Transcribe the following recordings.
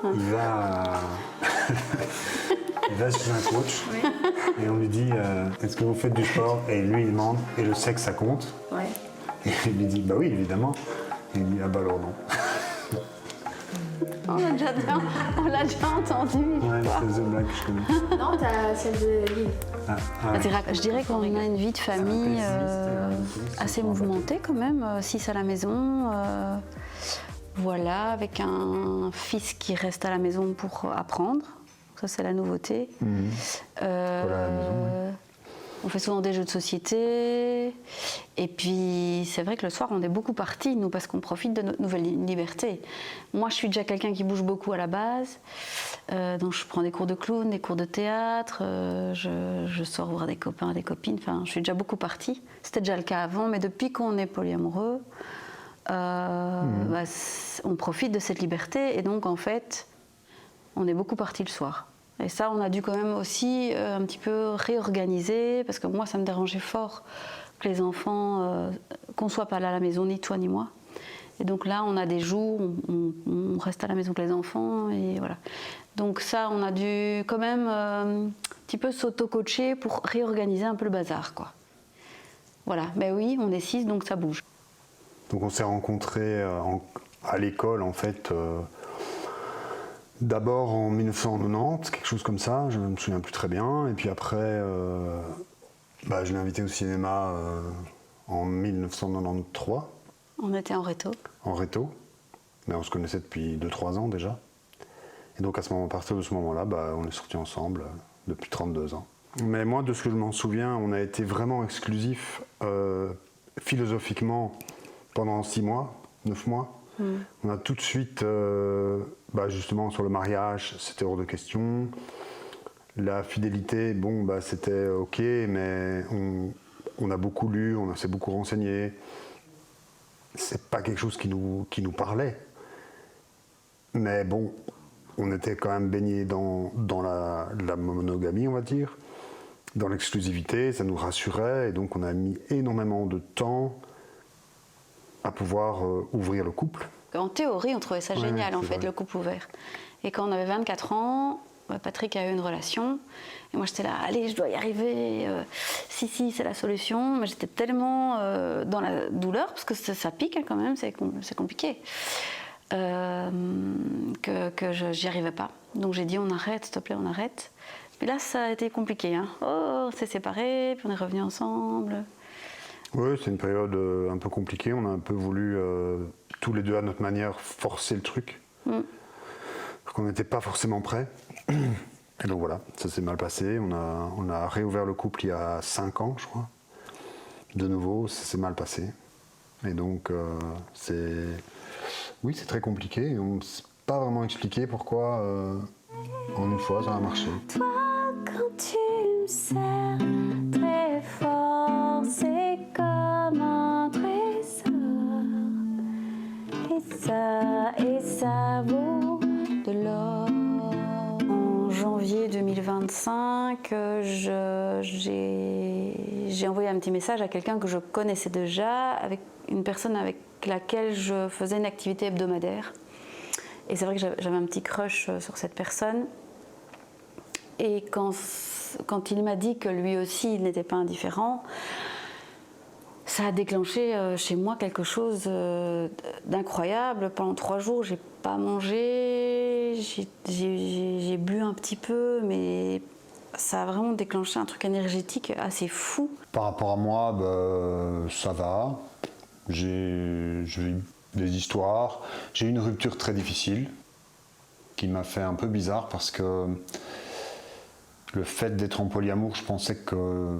il va chez un coach et on lui dit est-ce que vous faites du sport? Et lui il demande et le sexe ça compte? Ouais. Et il lui dit bah oui évidemment. Et il dit ah bah alors non. On l'a déjà entendu. Ouais, c'est une blague que je connais. Non, t'as celle de Lille. Ah, ouais. Je dirais qu'on a une vie de famille assez mouvementée quand même, 6 à la maison. Voilà, avec un fils qui reste à la maison pour apprendre. Ça, c'est la nouveauté. Voilà, à la maison, oui. On fait souvent des jeux de société. Et puis, c'est vrai que le soir, on est beaucoup partis, nous, parce qu'on profite de notre nouvelle liberté. Moi, je suis déjà quelqu'un qui bouge beaucoup à la base. Donc, je prends des cours de clown, des cours de théâtre. Je sors voir des copains, des copines. Enfin, je suis déjà beaucoup partie. C'était déjà le cas avant, mais depuis qu'on est polyamoureux, on profite de cette liberté. Et donc, en fait, on est beaucoup partis le soir. Et ça, on a dû quand même aussi un petit peu réorganiser, parce que moi, ça me dérangeait fort que les enfants, qu'on ne soit pas là à la maison, ni toi ni moi. Et donc là, on a des jours où on reste à la maison avec les enfants, et voilà. Donc ça, on a dû quand même un petit peu s'auto-coacher pour réorganiser un peu le bazar, quoi. Voilà, ben oui, on est 6, donc ça bouge. Donc on s'est rencontrés à l'école, en fait, d'abord en 1990, quelque chose comme ça, je ne me souviens plus très bien. Et puis après, je l'ai invité au cinéma en 1993. On était en réto. En réto, mais on se connaissait depuis 2-3 ans déjà. Et donc à partir de ce moment-là, on est sortis ensemble depuis 32 ans. Mais moi, de ce que je m'en souviens, on a été vraiment exclusifs philosophiquement pendant 6 mois, 9 mois. On a tout de suite, justement sur le mariage, c'était hors de question. La fidélité, c'était ok, mais on a beaucoup lu, on s'est beaucoup renseigné. C'est pas quelque chose qui nous parlait. Mais bon, on était quand même baignés dans la monogamie, on va dire, dans l'exclusivité, ça nous rassurait, et donc on a mis énormément de temps à pouvoir ouvrir le couple. En théorie, on trouvait ça génial, en fait, vrai. le couple ouvert. Et quand on avait 24 ans, Patrick a eu une relation. Et moi, j'étais là, allez, je dois y arriver. Si, c'est la solution. Mais j'étais tellement dans la douleur, parce que ça pique quand même, c'est compliqué, que j'y arrivais pas. Donc j'ai dit, on arrête, s'il te plaît, on arrête. Puis là, ça a été compliqué. Hein. Oh, on s'est séparés, puis on est revenus ensemble. Oui, c'est une période un peu compliquée. On a un peu voulu, tous les deux à notre manière, forcer le truc. Parce qu'on n'était pas forcément prêts. Et donc voilà, ça s'est mal passé. On a réouvert le couple il y a 5 ans, je crois. De nouveau, ça s'est mal passé. Et donc, c'est très compliqué. Et on ne sait pas vraiment expliquer pourquoi, en une fois, ça a marché. Toi, quand tu me serres très fort, c'est comme un trésor. Et ça vaut de l'or. En janvier 2025, j'ai envoyé un petit message à quelqu'un que je connaissais déjà, avec une personne avec laquelle je faisais une activité hebdomadaire. Et c'est vrai que j'avais un petit crush sur cette personne. Et quand il m'a dit que lui aussi, il n'était pas indifférent, ça a déclenché chez moi quelque chose d'incroyable. Pendant 3 jours, j'ai pas mangé, j'ai bu un petit peu, mais ça a vraiment déclenché un truc énergétique assez fou. Par rapport à moi, ça va. J'ai eu des histoires. J'ai eu une rupture très difficile qui m'a fait un peu bizarre parce que le fait d'être en polyamour, je pensais que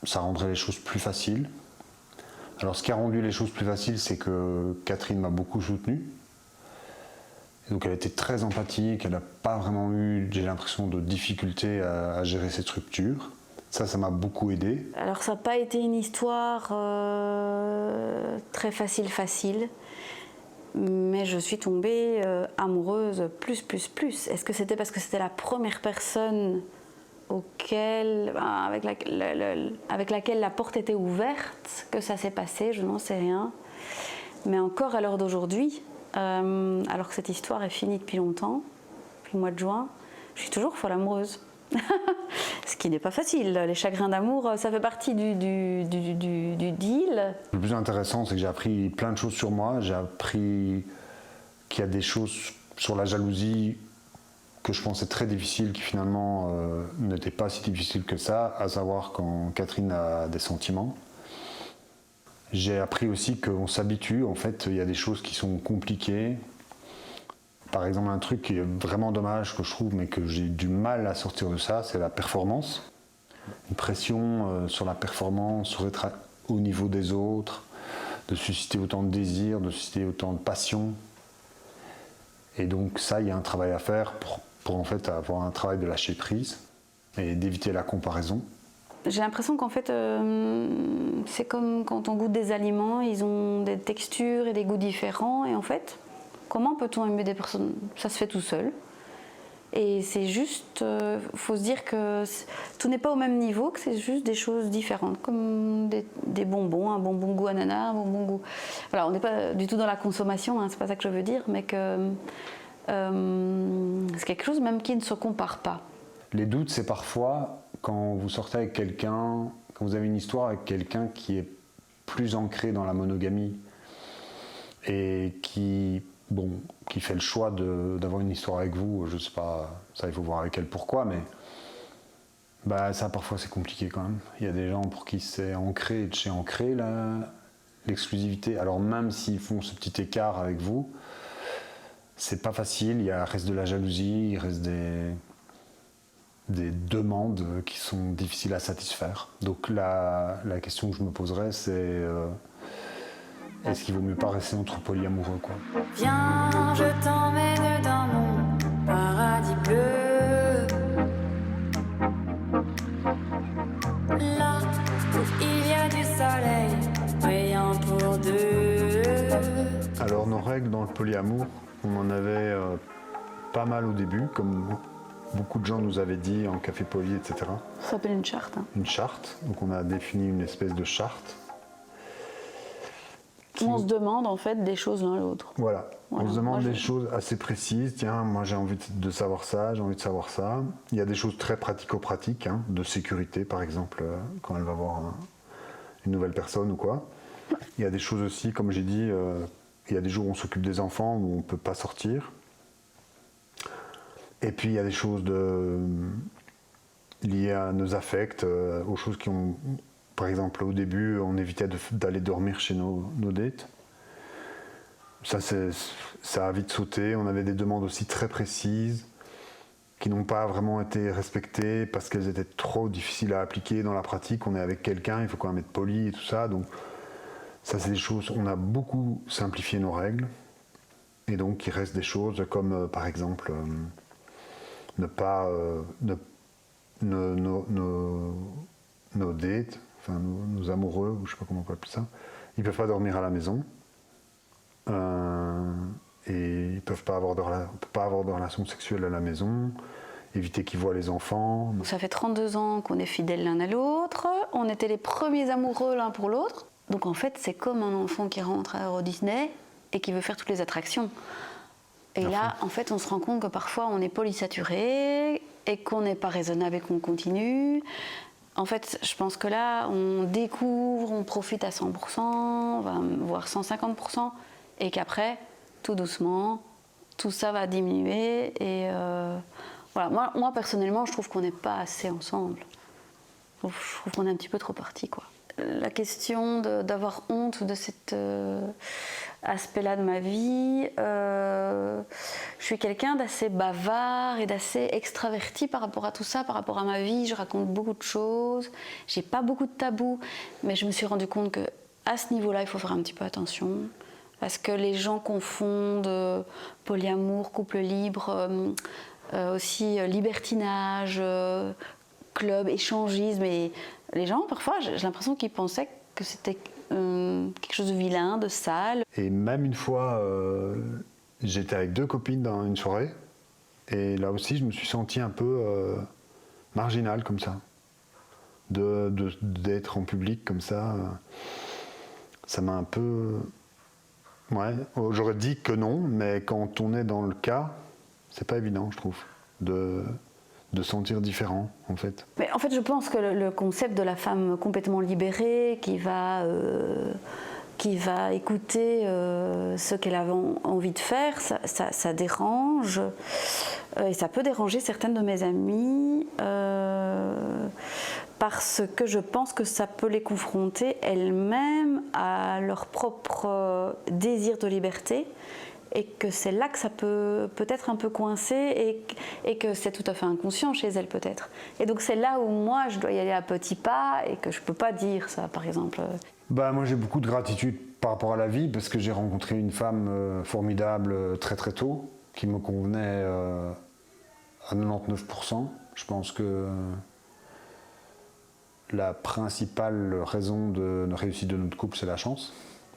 ça rendrait les choses plus faciles. Alors ce qui a rendu les choses plus faciles, c'est que Catherine m'a beaucoup soutenu. Et donc elle était très empathique, elle n'a pas vraiment eu, j'ai l'impression, de difficulté à gérer cette rupture. Ça m'a beaucoup aidé. Alors ça n'a pas été une histoire très facile, mais je suis tombée amoureuse plus. Est-ce que c'était parce que c'était la première personne avec laquelle la porte était ouverte que ça s'est passé? Je n'en sais rien. Mais encore à l'heure d'aujourd'hui, alors que cette histoire est finie depuis longtemps, depuis le mois de juin, je suis toujours folle amoureuse. Ce qui n'est pas facile. Les chagrins d'amour, ça fait partie du deal. Le plus intéressant, c'est que j'ai appris plein de choses sur moi. J'ai appris qu'il y a des choses sur la jalousie que je pensais très difficiles, qui finalement n'étaient pas si difficiles que ça, à savoir quand Catherine a des sentiments. J'ai appris aussi qu'on s'habitue. En fait, il y a des choses qui sont compliquées. Par exemple, un truc qui est vraiment dommage que je trouve, mais que j'ai du mal à sortir de ça, c'est la performance. Une pression sur la performance, sur être au niveau des autres, de susciter autant de désir, de susciter autant de passion. Et donc ça, il y a un travail à faire pour en fait avoir un travail de lâcher prise et d'éviter la comparaison. J'ai l'impression qu'en fait, c'est comme quand on goûte des aliments, ils ont des textures et des goûts différents, et en fait, comment peut-on aimer des personnes? Ça se fait tout seul. Et c'est juste, faut se dire que tout n'est pas au même niveau, que c'est juste des choses différentes, comme des bonbons, un bonbon goût ananas, un bonbon goût... Voilà, on n'est pas du tout dans la consommation, hein, c'est pas ça que je veux dire, mais que c'est quelque chose même qui ne se compare pas. Les doutes, c'est parfois quand vous sortez avec quelqu'un, quand vous avez une histoire avec quelqu'un qui est plus ancré dans la monogamie et qui fait le choix d'avoir une histoire avec vous, je sais pas, ça il faut voir avec elle pourquoi, mais ça parfois c'est compliqué quand même. Il y a des gens pour qui c'est ancré, de chez ancré l'exclusivité, alors même s'ils font ce petit écart avec vous, c'est pas facile, il reste de la jalousie, il reste des demandes qui sont difficiles à satisfaire. Donc la question que je me poserais, c'est est-ce qu'il vaut mieux pas rester entre polyamoureux, quoi. Viens, je t'emmène dans mon paradis bleu. Là où il y a du soleil, brillant pour deux. Alors nos règles dans le polyamour, on en avait pas mal au début, comme beaucoup de gens nous avaient dit en café poly, etc. Ça s'appelle une charte. Hein. Une charte, donc on a défini une espèce de charte. On se demande en fait des choses l'un l'autre. Voilà, on se demande des choses assez précises. Tiens, moi j'ai envie de savoir ça, j'ai envie de savoir ça. Il y a des choses très pratico-pratiques, hein, de sécurité par exemple, quand elle va voir une nouvelle personne ou quoi. Il y a des choses aussi, comme j'ai dit, il y a des jours où on s'occupe des enfants, où on ne peut pas sortir. Et puis il y a des choses liées à nos affects, aux choses qui ont... Par exemple, au début, on évitait d'aller dormir chez nos dates. Ça a vite sauté. On avait des demandes aussi très précises qui n'ont pas vraiment été respectées parce qu'elles étaient trop difficiles à appliquer dans la pratique. On est avec quelqu'un, il faut quand même être poli et tout ça. Donc ça, c'est des choses... On a beaucoup simplifié nos règles. Et donc, il reste des choses comme, par exemple, ne pas... nos dates... Enfin, nos amoureux, ou je ne sais pas comment on peut appeler ça, ils ne peuvent pas dormir à la maison. Et ils ne peuvent pas avoir de relations sexuelles à la maison, éviter qu'ils voient les enfants. Ça fait 32 ans qu'on est fidèles l'un à l'autre, on était les premiers amoureux l'un pour l'autre. Donc en fait, c'est comme un enfant qui rentre à Euro Disney et qui veut faire toutes les attractions. Et là, en fait, on se rend compte que parfois on est polysaturé et qu'on n'est pas raisonnable et qu'on continue. En fait, je pense que là, on découvre, on profite à 100%, voire 150%, et qu'après, tout doucement, tout ça va diminuer. Et voilà. Moi, personnellement, je trouve qu'on n'est pas assez ensemble. Je trouve qu'on est un petit peu trop partis, quoi. La question d'avoir honte de cet aspect-là de ma vie, je suis quelqu'un d'assez bavard et d'assez extraverti par rapport à tout ça, par rapport à ma vie. Je raconte beaucoup de choses, j'ai pas beaucoup de tabous, mais je me suis rendu compte qu'à ce niveau-là, il faut faire un petit peu attention. Parce que les gens confondent polyamour, couple libre, aussi libertinage, club, échangisme. Et les gens, parfois, j'ai l'impression qu'ils pensaient que c'était quelque chose de vilain, de sale. Et même une fois, j'étais avec 2 copines dans une soirée, et là aussi, je me suis senti un peu marginal comme ça. D'être en public comme ça, ça m'a un peu... Ouais, j'aurais dit que non, mais quand on est dans le cas, C'est pas évident, je trouve, de sentir différent, en fait. Mais en fait, je pense que le concept de la femme complètement libérée, qui va écouter ce qu'elle avait envie de faire, ça dérange. Et ça peut déranger certaines de mes amies parce que je pense que ça peut les confronter elles-mêmes à leur propre désir de liberté et que c'est là que ça peut peut-être un peu coincer et que c'est tout à fait inconscient chez elles peut-être. Et donc c'est là où moi je dois y aller à petits pas et que je ne peux pas dire ça par exemple. Moi j'ai beaucoup de gratitude par rapport à la vie parce que j'ai rencontré une femme formidable très très tôt qui me convenait à 99%. Je pense que la principale raison de la réussite de notre couple, c'est la chance.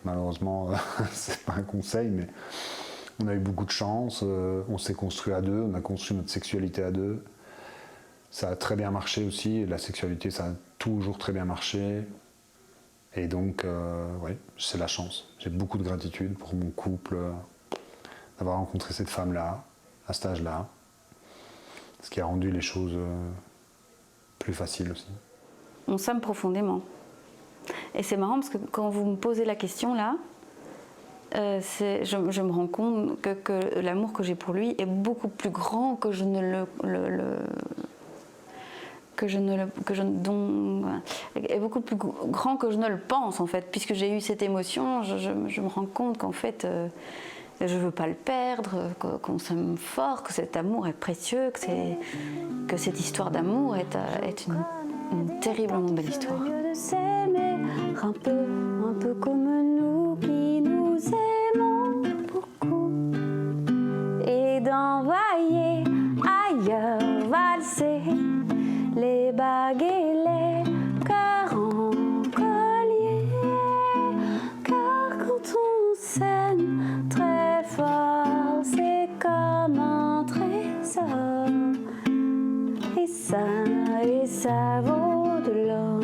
Malheureusement, c'est pas un conseil, mais on a eu beaucoup de chance. On s'est construit à deux, on a construit notre sexualité à deux. Ça a très bien marché aussi. La sexualité, ça a toujours très bien marché. Et donc, ouais, c'est la chance. J'ai beaucoup de gratitude pour mon couple, d'avoir rencontré cette femme-là, à cet âge-là. Ce qui a rendu les choses plus faciles aussi. On s'aime profondément. Et c'est marrant parce que quand vous me posez la question là, je me rends compte que l'amour que j'ai pour lui est beaucoup plus grand que je ne est beaucoup plus grand que je ne le pense en fait. Puisque j'ai eu cette émotion, je me rends compte qu'en fait je veux pas le perdre, qu'on s'aime fort, que cet amour est précieux, que cette histoire d'amour est une terriblement belle histoire. Un peu comme nous qui nous aimons beaucoup et d'envoyer ailleurs valser les bagues et les cœurs en collier. Car quand on s'aime très fort, c'est comme un trésor et ça vaut de l'or.